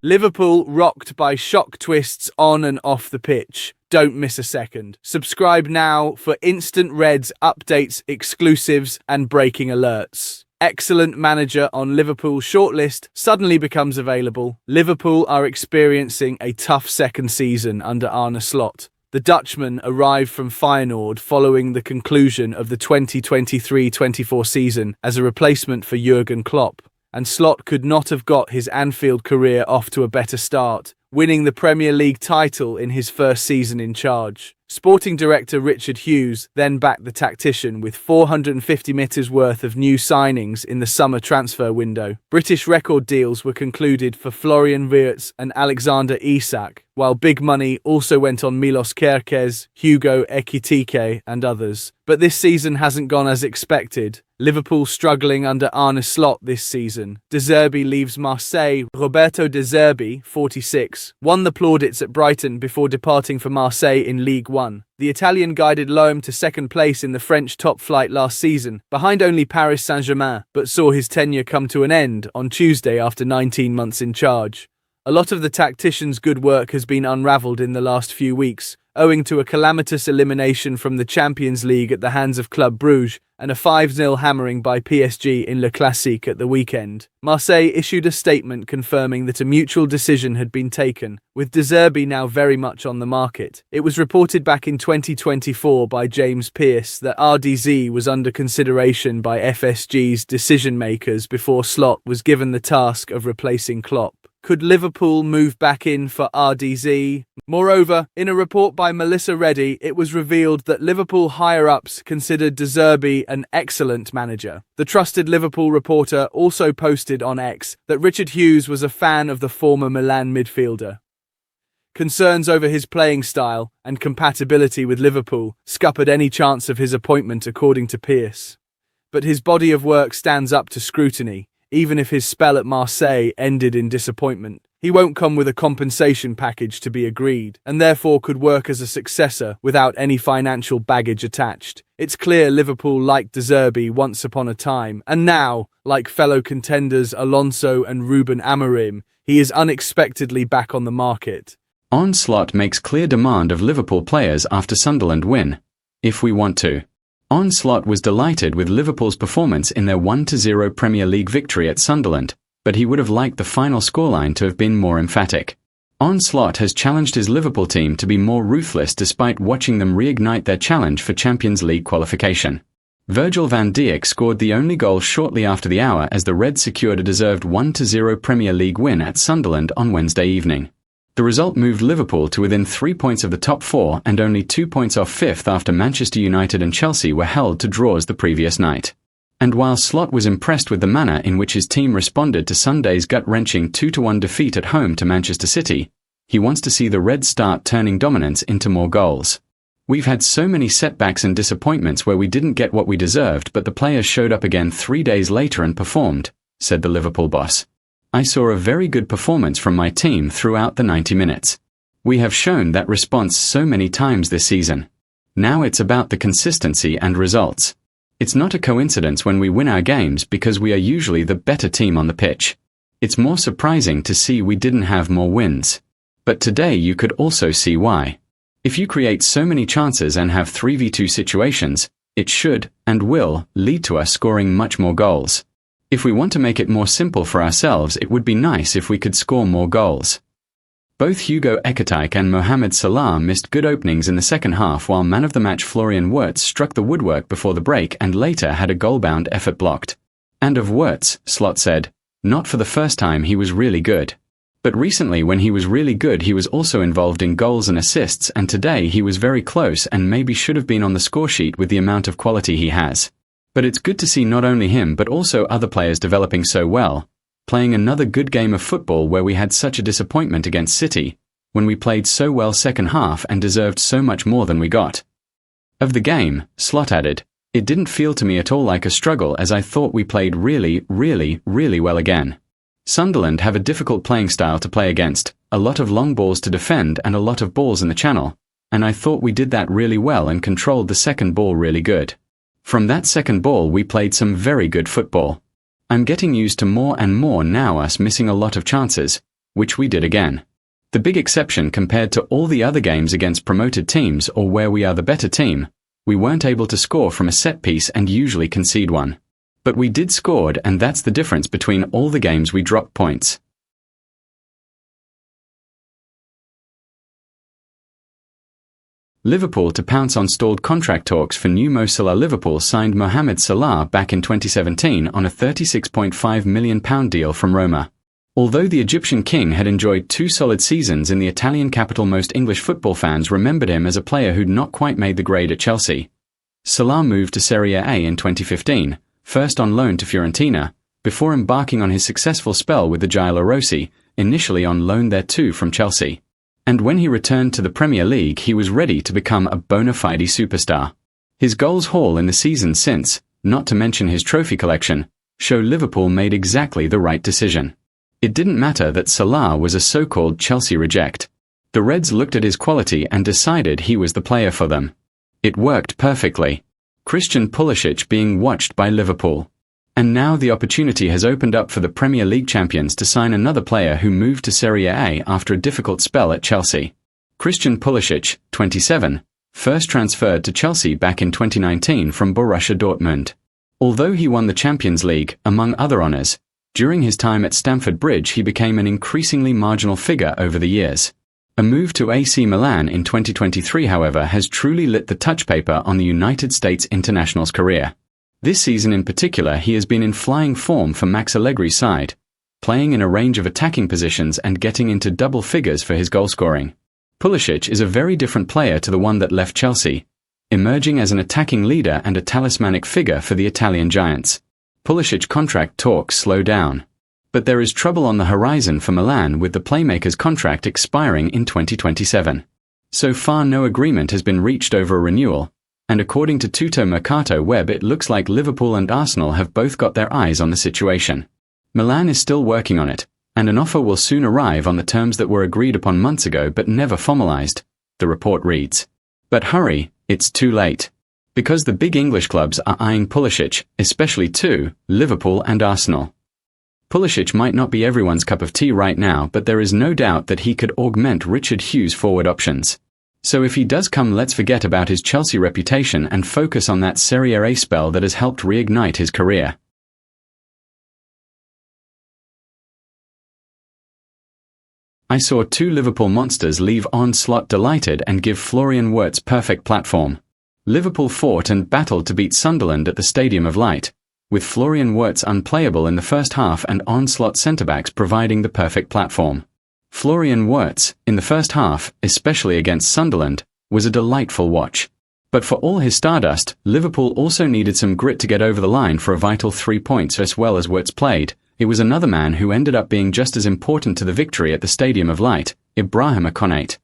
Liverpool rocked by shock twists on and off the pitch. Don't miss a second. Subscribe now for instant Reds updates, exclusives, and breaking alerts. Excellent manager on Liverpool's shortlist suddenly becomes available. Liverpool are experiencing a tough second season under Arne Slot. The Dutchman arrived from Feyenoord following the conclusion of the 2023-24 season as a replacement for Jurgen Klopp, and Slot could not have got his Anfield career off to a better start, winning the Premier League title in his first season in charge. Sporting director Richard Hughes then backed the tactician with 450 million worth of new signings in the summer transfer window. British record deals were concluded for Florian Wirtz and Alexander Isak, while big money also went on Milos Kerkez, Hugo Ekitike and others. But this season hasn't gone as expected. Liverpool struggling under Arne Slot this season. De Zerbi leaves Marseille. Roberto De Zerbi, 46, won the plaudits at Brighton before departing for Marseille in League One. The Italian guided L'Om to second place in the French top flight last season, behind only Paris Saint-Germain, but saw his tenure come to an end on Tuesday after 19 months in charge. A lot of the tactician's good work has been unravelled in the last few weeks, owing to a calamitous elimination from the Champions League at the hands of Club Brugge and a 5-0 hammering by PSG in Le Classique at the weekend. Marseille issued a statement confirming that a mutual decision had been taken, with De Zerbi now very much on the market. It was reported back in 2024 by James Pearce that RDZ was under consideration by FSG's decision-makers before Slot was given the task of replacing Klopp. Could Liverpool move back in for RDZ? Moreover, in a report by Melissa Reddy, it was revealed that Liverpool higher-ups considered De Zerbi an excellent manager. The trusted Liverpool reporter also posted on X that Richard Hughes was a fan of the former Milan midfielder. Concerns over his playing style and compatibility with Liverpool scuppered any chance of his appointment, according to Pearce. But his body of work stands up to scrutiny. Even if his spell at Marseille ended in disappointment, he won't come with a compensation package to be agreed, and therefore could work as a successor without any financial baggage attached. It's clear Liverpool liked De Zerbi once upon a time, and now, like fellow contenders Alonso and Ruben Amorim, he is unexpectedly back on the market. Arne Slot makes clear demand of Liverpool players after Sunderland win. If we want to. Arne Slot was delighted with Liverpool's performance in their 1-0 Premier League victory at Sunderland, but he would have liked the final scoreline to have been more emphatic. Arne Slot has challenged his Liverpool team to be more ruthless despite watching them reignite their challenge for Champions League qualification. Virgil van Dijk scored the only goal shortly after the hour as the Reds secured a deserved 1-0 Premier League win at Sunderland on Wednesday evening. The result moved Liverpool to within 3 points of the top four and only 2 points off fifth after Manchester United and Chelsea were held to draws the previous night. And while Slot was impressed with the manner in which his team responded to Sunday's gut-wrenching 2-1 defeat at home to Manchester City, he wants to see the Reds start turning dominance into more goals. We've had so many setbacks and disappointments where we didn't get what we deserved, but the players showed up again 3 days later and performed, said the Liverpool boss. I saw a very good performance from my team throughout the 90 minutes. We have shown that response so many times this season. Now it's about the consistency and results. It's not a coincidence when we win our games because we are usually the better team on the pitch. It's more surprising to see we didn't have more wins. But today you could also see why. If you create so many chances and have 3v2 situations, it should, and will, lead to us scoring much more goals. If we want to make it more simple for ourselves, it would be nice if we could score more goals. Both Hugo Ekitike and Mohamed Salah missed good openings in the second half, while man-of-the-match Florian Wirtz struck the woodwork before the break and later had a goal-bound effort blocked. And of Wirtz, Slot said, not for the first time he was really good. But recently when he was really good he was also involved in goals and assists, and today he was very close and maybe should have been on the scoresheet with the amount of quality he has. But it's good to see not only him but also other players developing so well, playing another good game of football where we had such a disappointment against City, when we played so well second half and deserved so much more than we got. Of the game, Slot added, it didn't feel to me at all like a struggle as I thought we played really well again. Sunderland have a difficult playing style to play against, a lot of long balls to defend and a lot of balls in the channel, and I thought we did that really well and controlled the second ball really good. From that second ball we played some very good football. I'm getting used to more and more now us missing a lot of chances. which we did again. The big exception compared to all the other games against promoted teams or where we are the better team, we weren't able to score from a set piece and usually concede one. But we did scored, and that's the difference between all the games we dropped points. Liverpool to pounce on stalled contract talks for new Mo Salah. Liverpool signed Mohamed Salah back in 2017 on a £36.5 million deal from Roma. Although the Egyptian king had enjoyed 2 solid seasons in the Italian capital, most English football fans remembered him as a player who'd not quite made the grade at Chelsea. Salah moved to Serie A in 2015, first on loan to Fiorentina, before embarking on his successful spell with the Giallorossi, initially on loan there too from Chelsea. And when he returned to the Premier League, he was ready to become a bona fide superstar. His goals haul in the season since, not to mention his trophy collection, show Liverpool made exactly the right decision. It didn't matter that Salah was a so-called Chelsea reject. The Reds looked at his quality and decided he was the player for them. It worked perfectly. Christian Pulisic being watched by Liverpool. And now the opportunity has opened up for the Premier League champions to sign another player who moved to Serie A after a difficult spell at Chelsea. Christian Pulisic, 27, first transferred to Chelsea back in 2019 from Borussia Dortmund. Although he won the Champions League, among other honours, during his time at Stamford Bridge he became an increasingly marginal figure over the years. A move to AC Milan in 2023, however, has truly lit the touch paper on the United States international's career. This season in particular he has been in flying form for Max Allegri's side, playing in a range of attacking positions and getting into double figures for his goal scoring. Pulisic is a very different player to the one that left Chelsea, emerging as an attacking leader and a talismanic figure for the Italian giants. Pulisic contract talks slow down. But there is trouble on the horizon for Milan with the playmaker's contract expiring in 2027. So far no agreement has been reached over a renewal, and according to Tutto Mercato Web it looks like Liverpool and Arsenal have both got their eyes on the situation. Milan is still working on it, and an offer will soon arrive on the terms that were agreed upon months ago but never formalized, the report reads. But hurry, it's too late. Because the big English clubs are eyeing Pulisic, especially two, Liverpool and Arsenal. Pulisic might not be everyone's cup of tea right now, but there is no doubt that he could augment Richard Hughes' forward options. So if he does come, let's forget about his Chelsea reputation and focus on that Serie A spell that has helped reignite his career. I saw 2 Liverpool monsters leave Arne Slot delighted and give Florian Wirtz perfect platform. Liverpool fought and battled to beat Sunderland at the Stadium of Light, with Florian Wirtz unplayable in the first half and Arne Slot centre-backs providing the perfect platform. Florian Wirtz, in the first half, especially against Sunderland, was a delightful watch. But for all his stardust, Liverpool also needed some grit to get over the line for a vital 3 points. As well as Wirtz played, it was another man who ended up being just as important to the victory at the Stadium of Light, Ibrahima Konate.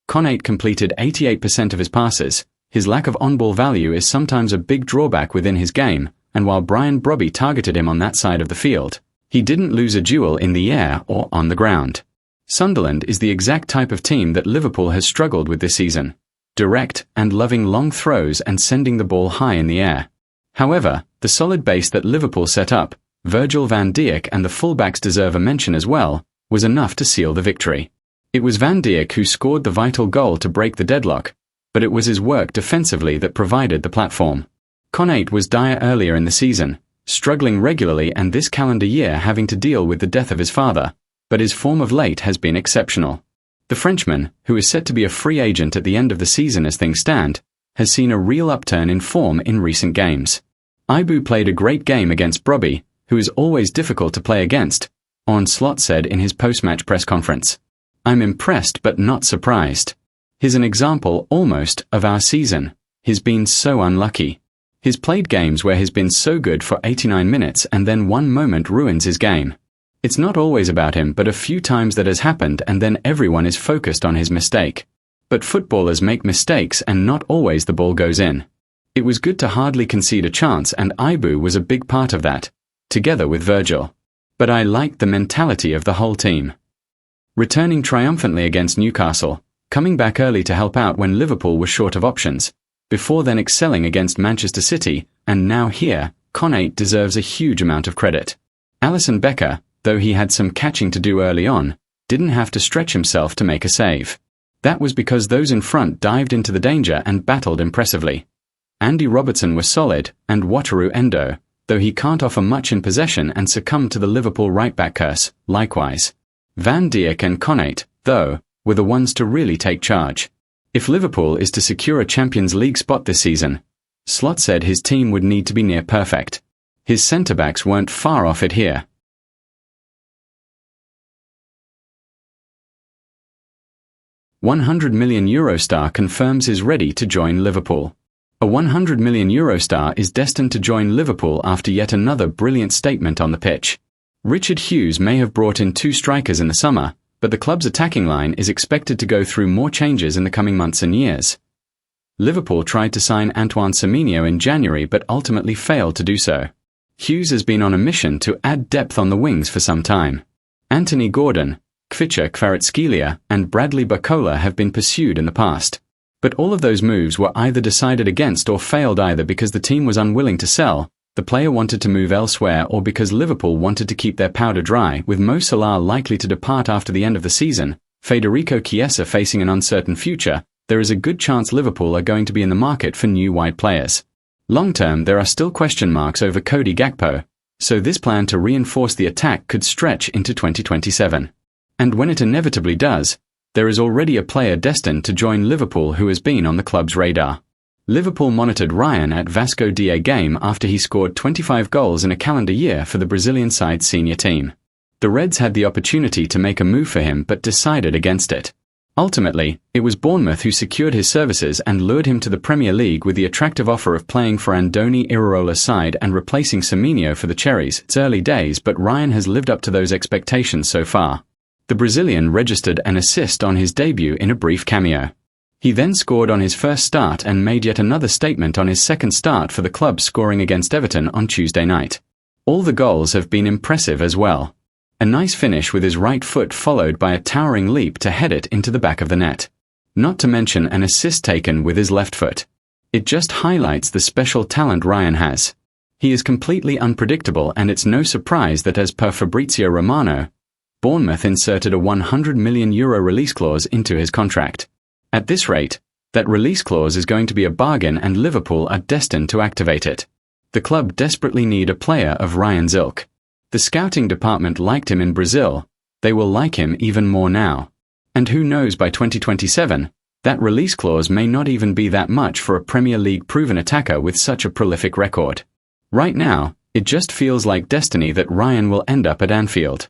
Konate completed 88% of his passes. His lack of on-ball value is sometimes a big drawback within his game, and while Brian Brobby targeted him on that side of the field, he didn't lose a duel in the air or on the ground. Sunderland is the exact type of team that Liverpool has struggled with this season. Direct and loving long throws and sending the ball high in the air. However, the solid base that Liverpool set up, Virgil van Dijk and the fullbacks deserve a mention as well, was enough to seal the victory. It was Van Dijk who scored the vital goal to break the deadlock, but it was his work defensively that provided the platform. Konate was dire earlier in the season, struggling regularly and this calendar year having to deal with the death of his father, but his form of late has been exceptional. The Frenchman, who is set to be a free agent at the end of the season as things stand, has seen a real upturn in form in recent games. Ibu played a great game against Brobby, who is always difficult to play against, Arne Slot said in his post-match press conference. I'm impressed but not surprised. He's an example, almost, of our season. He's been so unlucky. He's played games where he's been so good for 89 minutes and then one moment ruins his game. It's not always about him, but a few times that has happened and then everyone is focused on his mistake. But footballers make mistakes and not always the ball goes in. It was good to hardly concede a chance and Ibu was a big part of that, together with Virgil. But I liked the mentality of the whole team. Returning triumphantly against Newcastle, coming back early to help out when Liverpool was short of options, before then excelling against Manchester City, and now here, Konate deserves a huge amount of credit. Alisson Becker, though he had some catching to do early on, didn't have to stretch himself to make a save. That was because those in front dived into the danger and battled impressively. Andy Robertson was solid, and Wataru Endo, though he can't offer much in possession and succumbed to the Liverpool right-back curse, likewise. Van Dijk and Konate, though, were the ones to really take charge. If Liverpool is to secure a Champions League spot this season, Slot said his team would need to be near perfect. His centre-backs weren't far off it here. €100 million star confirms is ready to join Liverpool. A €100 million star is destined to join Liverpool after yet another brilliant statement on the pitch. Richard Hughes may have brought in 2 strikers in the summer, but the club's attacking line is expected to go through more changes in the coming months and years. Liverpool tried to sign Antoine Semenyo in January but ultimately failed to do so. Hughes has been on a mission to add depth on the wings for some time. Anthony Gordon, Kvicha Kvaratskhelia, and Bradley Barcola have been pursued in the past. But all of those moves were either decided against or failed either because the team was unwilling to sell, the player wanted to move elsewhere, or because Liverpool wanted to keep their powder dry, with Mo Salah likely to depart after the end of the season, Federico Chiesa facing an uncertain future. There is a good chance Liverpool are going to be in the market for new wide players. Long-term, there are still question marks over Cody Gakpo, so this plan to reinforce the attack could stretch into 2027. And when it inevitably does, there is already a player destined to join Liverpool who has been on the club's radar. Liverpool monitored Rayan at Vasco da Gama after he scored 25 goals in a calendar year for the Brazilian side's senior team. The Reds had the opportunity to make a move for him but decided against it. Ultimately, it was Bournemouth who secured his services and lured him to the Premier League with the attractive offer of playing for Andoni Irarola's side and replacing Semenyo for the Cherries. It's early days, but Rayan has lived up to those expectations so far. The Brazilian registered an assist on his debut in a brief cameo. He then scored on his first start and made yet another statement on his second start for the club, scoring against Everton on Tuesday night. All the goals have been impressive as well. A nice finish with his right foot followed by a towering leap to head it into the back of the net. Not to mention an assist taken with his left foot. It just highlights the special talent Rayan has. He is completely unpredictable, and it's no surprise that, as per Fabrizio Romano, Bournemouth inserted a €100 million release clause into his contract. At this rate, that release clause is going to be a bargain, and Liverpool are destined to activate it. The club desperately need a player of Rayan's ilk. The scouting department liked him in Brazil, they will like him even more now. And who knows, by 2027, that release clause may not even be that much for a Premier League proven attacker with such a prolific record. Right now, it just feels like destiny that Rayan will end up at Anfield.